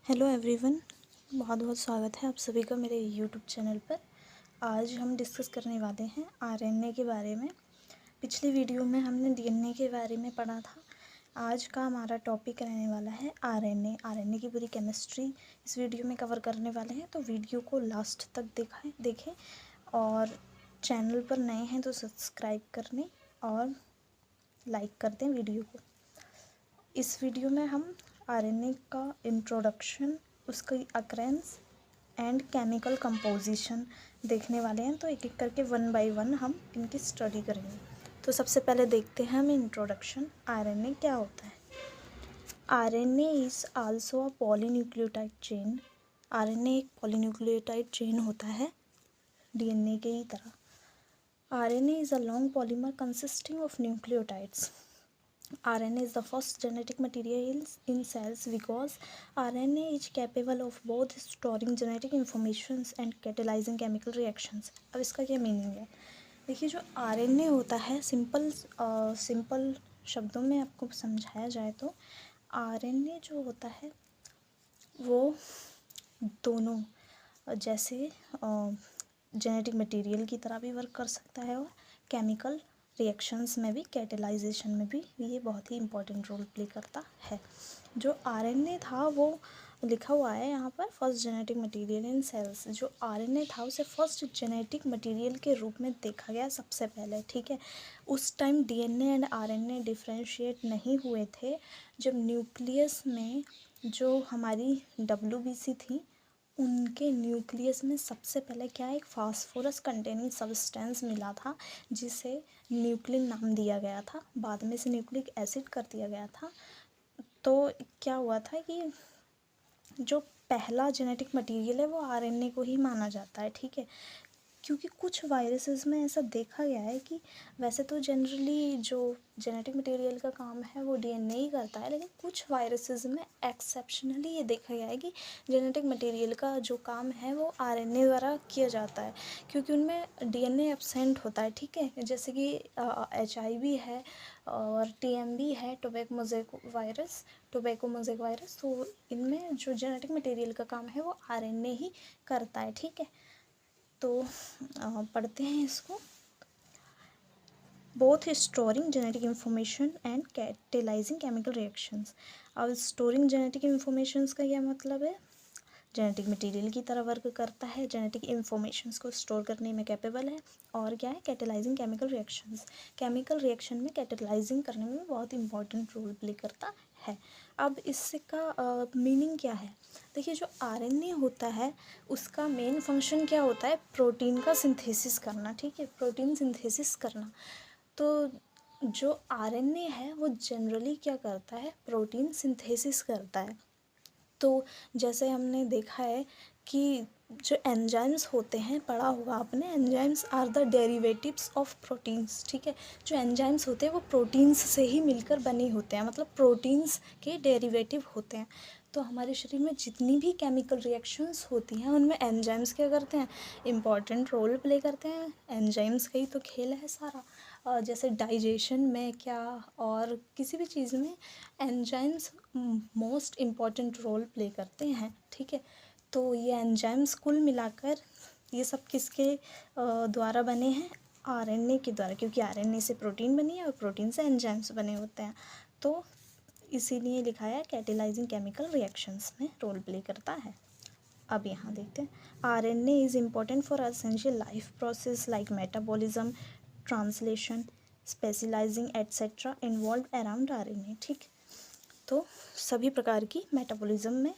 Hello everyone, बहुत बहुत स्वागत है आप सभी का मेरे यूट्यूब चैनल पर। आज हम डिस्कस करने वाले हैं आरएनए के बारे में। पिछली वीडियो में हमने डीएनए के बारे में पढ़ा था। आज का हमारा टॉपिक रहने वाला है आरएनए की पूरी केमिस्ट्री इस वीडियो में कवर करने वाले हैं। तो वीडियो को लास्ट तक देखें और चैनल पर नए हैं तो सब्सक्राइब करने और लाइक कर दें वीडियो को। इस वीडियो में हम आरएनए का इंट्रोडक्शन, उसकी अकरेंस एंड केमिकल कंपोजिशन देखने वाले हैं। तो एक एक करके वन बाय वन हम इनकी स्टडी करेंगे। तो सबसे पहले देखते हैं हम इंट्रोडक्शन। आरएनए क्या होता है? RNA is also a polynucleotide chain. RNA एक पॉलीन्यूक्लियोटाइड चेन होता है डीएनए के ही तरह। RNA is a long polymer consisting of nucleotides. RNA is the first genetic material in cells because RNA is capable of both storing genetic informations and catalyzing chemical reactions। अब इसका क्या meaning है? देखिए, जो RNA होता है, simple शब्दों में आपको समझाया जाए तो RNA जो होता है वो दोनों जैसे जेनेटिक मटेरियल की तरह भी वर्क कर सकता है और केमिकल रिएक्शंस में भी, कैटेलाइजेशन में भी ये बहुत ही इम्पोर्टेंट रोल प्ले करता है। जो आरएनए था वो लिखा हुआ है यहाँ पर first genetic material in cells. जो आरएनए था उसे फर्स्ट जेनेटिक मटेरियल के रूप में देखा गया सबसे पहले, ठीक है। उस time DNA and RNA differentiate नहीं हुए थे। जब न्यूक्लियस में जो हमारी डब्ल्यूबीसी थी उनके न्यूक्लियस में सबसे पहले क्या एक फास्फोरस कंटेनिंग सब्सटेंस मिला था जिसे न्यूक्लिन नाम दिया गया था। बाद में से न्यूक्लिक एसिड कर दिया गया था। तो क्या हुआ था कि जो पहला जेनेटिक मटेरियल है वो आरएनए को ही माना जाता है, ठीक है। क्योंकि कुछ वायरसेस में ऐसा देखा गया है कि वैसे तो जनरली जो जेनेटिक मटेरियल का काम है वो डीएनए ही करता है, लेकिन कुछ वायरसेस में एक्सेप्शनली ये देखा गया है कि जेनेटिक मटेरियल का जो काम है वो आरएनए द्वारा किया जाता है, क्योंकि उनमें डीएनए एब्सेंट होता है, ठीक है। जैसे कि एचआईवी है और टीएमवी है, टोबैको मोज़ेक वायरस। तो इनमें जो जेनेटिक मटेरियल का काम है वो आरएनए ही करता है, ठीक है। तो पढ़ते हैं इसको। Both storing genetic information and catalysing chemical reactions. अब स्टोरिंग जेनेटिक इंफॉर्मेशंस का क्या मतलब है? जेनेटिक मटेरियल की तरह वर्क करता है, जेनेटिक इंफॉर्मेशंस को स्टोर करने में कैपेबल है। और क्या है? Catalysing chemical reactions. Chemical reaction में कैटेलाइजिंग करने में बहुत इंपॉर्टेंट रोल प्ले करता है। अब इसका मीनिंग क्या है? देखिए, जो आरएनए होता है उसका मेन फंक्शन क्या होता है? प्रोटीन का सिंथेसिस करना, ठीक है। प्रोटीन सिंथेसिस करना। तो जो आरएनए है वो जनरली क्या करता है? प्रोटीन सिंथेसिस करता है। तो जैसे हमने देखा है कि जो एंजाइम्स होते हैं, पढ़ा होगा आपने, enzymes are the derivatives of proteins, ठीक है। जो एंजाइम्स होते हैं वो प्रोटीन्स से ही मिलकर बने होते हैं, मतलब प्रोटीन्स के डेरिवेटिव होते हैं। तो हमारे शरीर में जितनी भी केमिकल रिएक्शंस होती हैं उनमें एंजाइम्स क्या करते हैं? इम्पॉर्टेंट रोल प्ले करते हैं। एंजाइम्स का ही तो खेल है सारा। जैसे डाइजेशन में क्या और किसी भी चीज़ में enzymes most important role play करते हैं, ठीक है। तो ये एंजाइम्स कुल मिलाकर ये सब किसके द्वारा बने हैं? आरएनए के द्वारा, क्योंकि आरएनए से प्रोटीन बनी है और प्रोटीन से एंजाइम्स बने होते हैं। तो इसीलिए लिखा है कैटेलाइजिंग केमिकल रिएक्शंस में रोल प्ले करता है। अब यहाँ देखते हैं, RNA is important for essential life process like metabolism, translation, specialising etcetera involve around RNA, ठीक। तो सभी प्रकार की मेटाबॉलिज्म में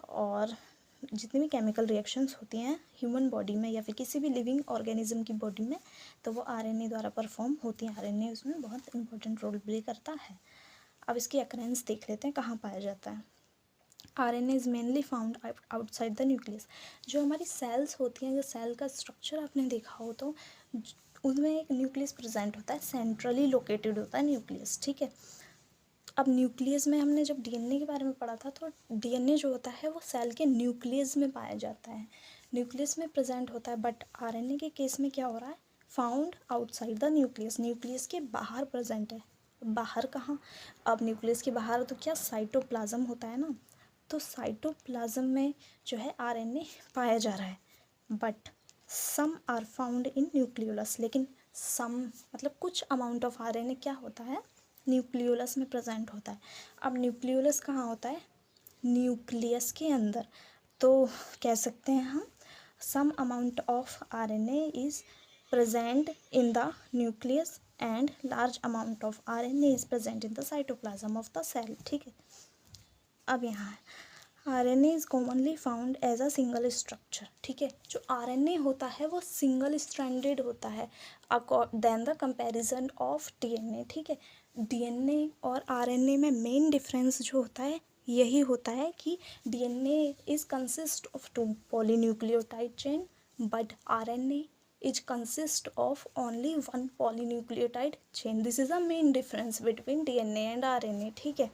और जितनी भी केमिकल रिएक्शंस होती हैं ह्यूमन बॉडी में या फिर किसी भी लिविंग ऑर्गेनिज्म की बॉडी में, तो वो आरएनए द्वारा परफॉर्म होती हैं। आरएनए उसमें बहुत इंपॉर्टेंट रोल प्ले करता है। अब इसकी अकरेंस देख लेते हैं, कहाँ पाया जाता है। RNA is mainly found outside the nucleus. जो हमारी सेल्स होती हैं, जो सेल का स्ट्रक्चर आपने देखा हो तो उसमें एक न्यूक्लियस प्रेजेंट होता है, सेंट्रली लोकेटेड होता है न्यूक्लियस, ठीक है। अब न्यूक्लियस में हमने जब डीएनए के बारे में पढ़ा था तो डीएनए जो होता है वो सेल के न्यूक्लियस में पाया जाता है, न्यूक्लियस में प्रेजेंट होता है। बट आरएनए के केस में क्या हो रहा है? Found outside the nucleus, nucleus के बाहर प्रेजेंट है। बाहर कहाँ? अब न्यूक्लियस के बाहर तो क्या साइटोप्लाज्म होता है ना, तो साइटोप्लाज्म में जो है आरएनए पाया जा रहा है, but some are found in nucleolus, लेकिन सम मतलब कुछ अमाउंट ऑफ आरएनए क्या होता है, न्यूक्लियोलस में प्रेजेंट होता है। अब न्यूक्लियोलस कहाँ होता है, न्यूक्लियस के अंदर, तो कह सकते हैं हम some amount of RNA is present in the nucleus and large amount of RNA is present in the cytoplasm of the cell. ठीक है, अब यहाँ RNA is commonly found as a single structure. ठीक है, जो आरएनए होता है वो सिंगल स्ट्रैंडेड होता है then the comparison of DNA. ठीक है, डीएनए और आरएनए में मेन डिफरेंस जो होता है यही होता है कि DNA is consist of 2 polynucleotide chain, but RNA is consist of only 1 polynucleotide chain. This is a main difference between DNA and RNA. ठीक है,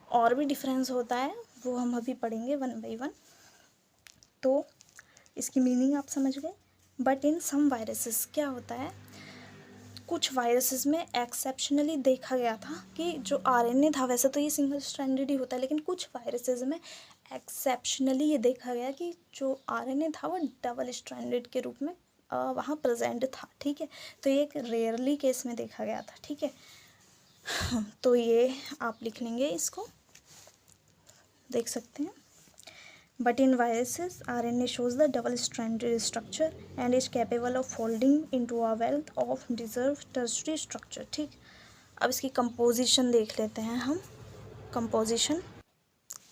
और भी डिफरेंस होता है वो हम अभी पढ़ेंगे 1 बाई 1। तो इसकी मीनिंग आप समझ गए। बट इन सम वायरसेस क्या होता है, कुछ वायरसेस में एक्सेप्शनली देखा गया था कि जो आरएनए था, वैसे तो ये सिंगल स्ट्रैंडेड ही होता है, लेकिन कुछ वायरसेस में एक्सेप्शनली ये देखा गया कि जो आरएनए था वो डबल स्ट्रैंडेड के रूप में वहाँ प्रेजेंट था। ठीक है, तो ये एक रेयरली केस में देखा गया था। ठीक है, तो ये आप लिख लेंगे, इसको देख सकते हैं। But in viruses, RNA shows the double-stranded structure and is capable of folding into a wealth of reserved tertiary structure। ठीक, अब इसकी कंपोजिशन देख लेते हैं हम। कंपोजिशन,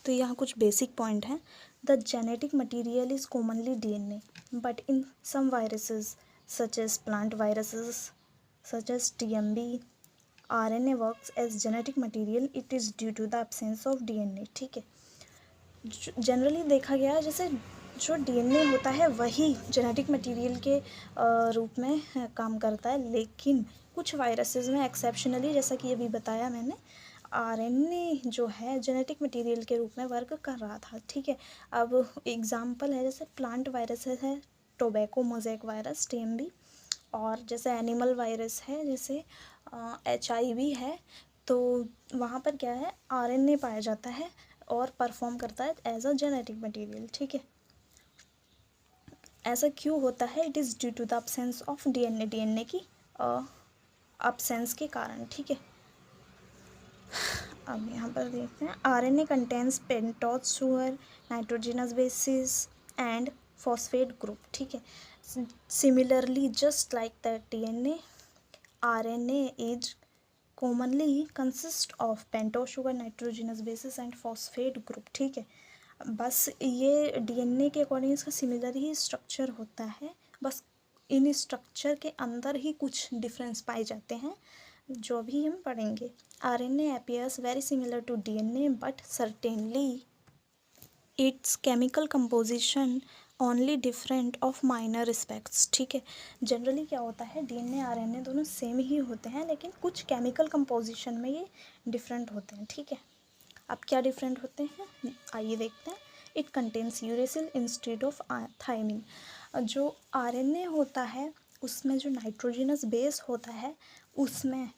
तो यहाँ कुछ बेसिक पॉइंट हैं। The genetic material is commonly DNA, but in some viruses such as plant viruses such as TMB, RNA works as genetic material, it is due to the absence of DNA. ठीक है, generally देखा गया है जैसे जो DNA होता है वही जेनेटिक मटेरियल के रूप में काम करता है, लेकिन कुछ वायरसेस में एक्सेप्शनली, जैसा कि अभी बताया मैंने, आरएनए जो है जेनेटिक मटेरियल के रूप में वर्क कर रहा था। ठीक है, अब एग्जांपल है जैसे प्लांट वायरसेस है, टोबैको मोज़ेक वायरस टीएमबी, और जैसे एनिमल वायरस है जैसे HIV है, तो वहाँ पर क्या है, आरएनए पाया जाता है और परफॉर्म करता है एज अ जेनेटिक मटेरियल। ठीक है, ऐसा क्यों होता है, it is due to the absence of DNA, DNA की अब्सेंस के कारण। ठीक है, अब यहाँ पर देखते हैं, RNA contains pentose sugar, nitrogenous bases and phosphate group. ठीक है, similarly just like that DNA, RNA is commonly consist of pentose sugar, nitrogenous bases and phosphate group। ठीक है, बस ये डीएनए के अकॉर्डिंग इसका सिमिलर ही स्ट्रक्चर होता है, बस इन स्ट्रक्चर के अंदर ही कुछ डिफरेंस पाए जाते हैं जो अभी हम पढ़ेंगे। RNA appears very similar to DNA but certainly its chemical composition only different of minor respects. ठीक है, जनरली क्या होता है, डीएनए आरएनए दोनों सेम ही होते हैं, लेकिन कुछ केमिकल कंपोजिशन में ये डिफरेंट होते हैं। ठीक है, अब क्या डिफरेंट होते हैं आइए देखते हैं। It contains uracil instead of thymine. जो आरएनए होता है उसमें जो नाइट्रोजनस बेस होता है उसमें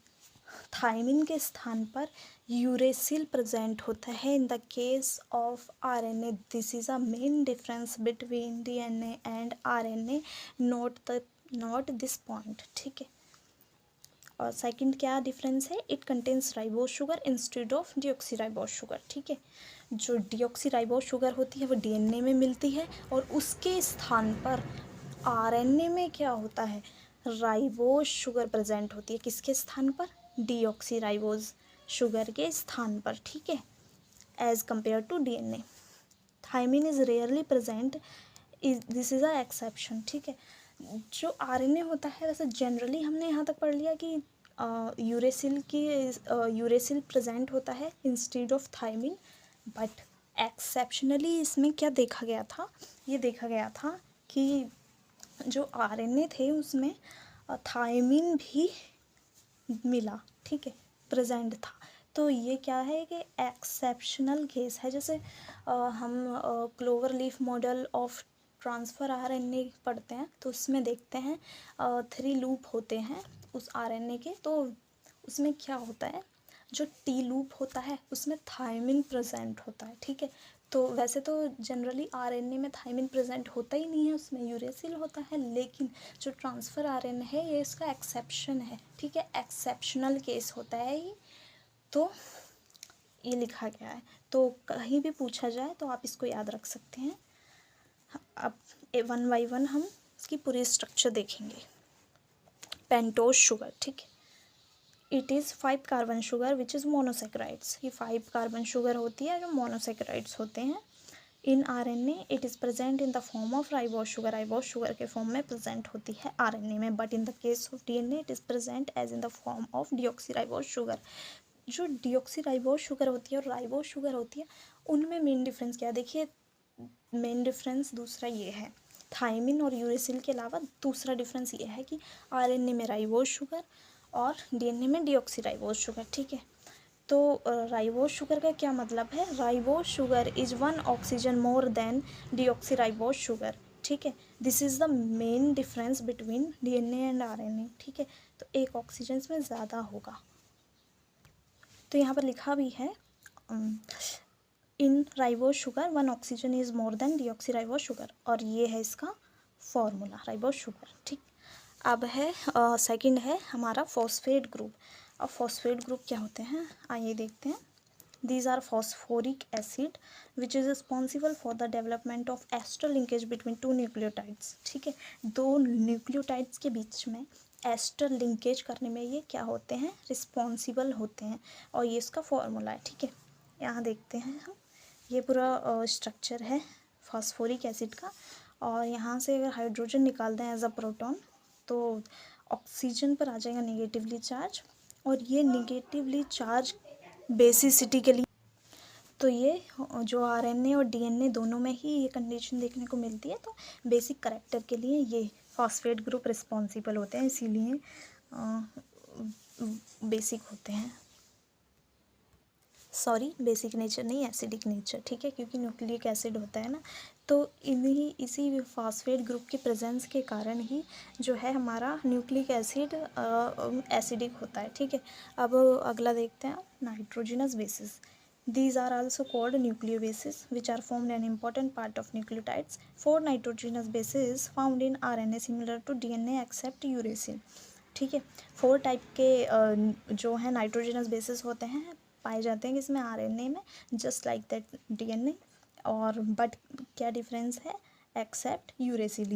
थायमिन के स्थान पर यूरेसिल प्रेजेंट होता है। इन the case of RNA this is a main difference between DNA and RNA, note this point. ठीक है, और सेकंड क्या डिफरेंस है, it contains ribose sugar instead of deoxyribose sugar. ठीक है, जो डीऑक्सीराइबोज शुगर होती है वो डीएनए में मिलती है और उसके स्थान पर आरएनए में क्या होता है, राइबोज शुगर प्रेजेंट होती है। किसके स्थान पर, डीऑक्सीराइबोज शुगर के स्थान पर। ठीक है, as compare to DNA, thymine is rarely present, this is a exception. ठीक है, जो आरएनए होता है वैसे जनरली हमने यहाँ तक पढ़ लिया कि यूरेसिल प्रेजेंट होता है instead of thymine, but exceptionally इसमें क्या देखा गया था, ये देखा गया था कि जो आरएनए थे उसमें थायमिन भी मिला। ठीक है, प्रेजेंट था। तो ये क्या है कि एक्सेप्शनल केस है। जैसे हम clover leaf model of transfer RNA पढ़ते हैं तो उसमें देखते हैं 3 लूप होते हैं उस आरएनए के, तो उसमें क्या होता है, जो टी लूप होता है उसमें थायमिन प्रेजेंट होता है। ठीक है, तो वैसे तो जनरली आरएनए में थायमिन प्रेजेंट होता ही नहीं है, उसमें यूरेसिल होता है, लेकिन जो ट्रांसफ़र आरएनए है ये इसका एक्सेप्शन है, ठीक है, एक्सेप्शनल केस होता है ये। तो ये लिखा गया है, तो कहीं भी पूछा जाए तो आप इसको याद रख सकते हैं। अब 1 बाय 1 हम इसकी पूरी स्ट्रक्चर देखेंगे। पेंटोज शुगर, ठीक है, it is 5 carbon sugar which is monosaccharides. ये 5 कार्बन शुगर होती है जो मोनोसेक्राइड्स होते हैं। In RNA it is present in the form of ribose sugar के फॉर्म में प्रेजेंट होती है आरएनए में, but in the case of DNA it is present as in the form of deoxyribose sugar. जो deoxyribose sugar होती है और ribose sugar होती है, उनमें मेन डिफरेंस क्या है? देखिए, मेन डिफरेंस दूसरा ये है, थायमिन और यूरेसिल के अलावा दूसरा डिफरेंस ये है कि आरएनए में राइबोज शुगर और डीएनए में डीऑक्सीराइबोज शुगर, ठीक है। तो राइबोज शुगर का क्या मतलब है? Ribose sugar is 1 oxygen more than deoxyribose sugar, ठीक है। This is the main difference between DNA and RNA, ठीक है। तो एक ऑक्सीजन में ज़्यादा होगा। तो यहाँ पर लिखा भी है in ribose sugar 1 oxygen is more than deoxyribose sugar, और ये है इसका फॉर्मूला राइबोज शुगर, ठीक। अब है सेकंड है हमारा फॉस्फेट ग्रुप। अब फॉस्फेट ग्रुप क्या होते हैं आइए देखते हैं। These are phosphoric acid which is responsible for the development of ester linkage between 2 nucleotides, ठीक है। 2 न्यूक्लियोटाइड्स के बीच में एस्टर लिंकेज करने में ये क्या होते हैं? रिस्पॉन्सिबल होते हैं, और ये इसका फॉर्मूला है, ठीक है। यहाँ देखते हैं हम, ये पूरा स्ट्रक्चर है फॉस्फोरिक एसिड का, और यहाँ से अगर हाइड्रोजन निकाल दें एज अ प्रोटॉन तो ऑक्सीजन पर आ जाएगा नेगेटिवली चार्ज, और ये नेगेटिवली चार्ज बेसिसिटी के लिए, तो ये जो आरएनए और डीएनए दोनों में ही ये कंडीशन देखने को मिलती है। तो बेसिक करैक्टर के लिए ये फॉस्फेट ग्रुप रिस्पॉन्सिबल होते हैं, इसीलिए बेसिक होते हैं। सॉरी, बेसिक नेचर नहीं, एसिडिक नेचर, ठीक है, क्योंकि न्यूक्लिक एसिड होता है ना। तो इसी फॉस्फेट ग्रुप की प्रेजेंस के कारण ही जो है हमारा न्यूक्लिक एसिड एसिडिक होता है, ठीक है। अब अगला देखते हैं nitrogenous bases. These are also called nucleobases, which are formed an important part of nucleotides. 4 nitrogenous bases found in RNA similar to DNA except uracil, ठीक है। 4 टाइप के जो है नाइट्रोजनस बेसिस होते हैं, पाए जाते हैं इसमें आरएनए में, जस्ट लाइक दैट डीएनए, और बट क्या डिफरेंस है? Except uracil.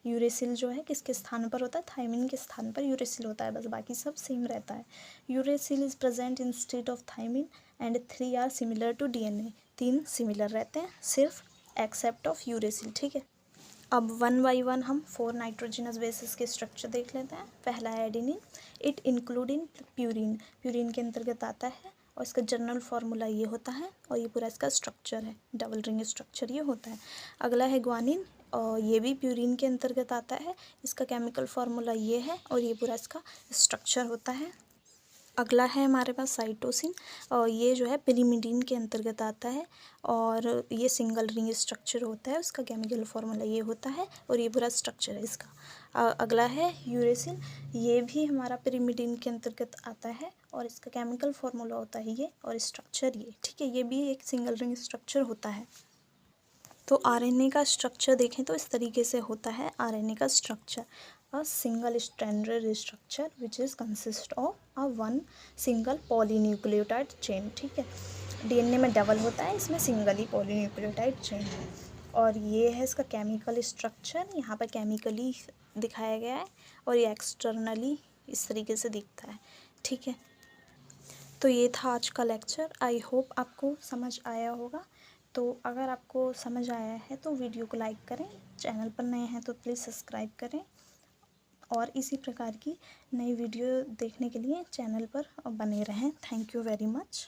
यूरेसिल जो है किसके स्थान पर होता है? थायमिन के स्थान पर यूरेसिल होता है, बस बाकी सब सेम रहता है। Uracil is present in state of thymine and 3 are similar to DNA. 3 similar रहते हैं सिर्फ एक्सेप्ट ऑफ यूरेसिल, ठीक है। अब 1 बाय 1 हम 4 नाइट्रोजनस बेसिस के स्ट्रक्चर देख लेते हैं। पहला है adenine, it including purine, purine के अंतर्गत आता है, और इसका जनरल फार्मूला ये होता है, और ये पूरा इसका स्ट्रक्चर है, डबल रिंग स्ट्रक्चर ये होता है। अगला है ग्वानिन, और ये भी प्यूरिन के अंतर्गत आता है, इसका केमिकल फार्मूला ये है, और ये पूरा इसका स्ट्रक्चर होता है। अगला है हमारे पास साइटोसिन, और ये जो है पिरिमिडीन के अंतर्गत आता है, और ये सिंगल रिंग स्ट्रक्चर होता है, उसका केमिकल फार्मूला ये होता है, और ये पूरा स्ट्रक्चर है इसका। अगला है यूरेसिल, ये भी हमारा पिरिमिडीन के अंतर्गत आता है, और इसका केमिकल फार्मूला होता है ये, और स्ट्रक्चर ये, ठीक है। ये भी एक सिंगल रिंग स्ट्रक्चर होता है। तो आरएनए का स्ट्रक्चर देखें तो इस तरीके से होता है आरएनए का structure, a single stranded structure which is consist of a 1 single polynucleotide chain, ठीक है। डीएनए में डबल होता है, इसमें सिंगल ही पॉलीन्यूक्लियोटाइड चेन है। और ये है इसका केमिकल स्ट्रक्चर, यहाँ पर केमिकली दिखाया गया है, और ये एक्सटर्नली इस तरीके से दिखता है, ठीक है। तो ये था आज का लेक्चर, आई होप आपको समझ आया होगा। तो अगर आपको समझ आया है तो वीडियो को लाइक करें, चैनल पर नए हैं तो प्लीज़ सब्सक्राइब करें, और इसी प्रकार की नई वीडियो देखने के लिए चैनल पर बने रहें। Thank you very much.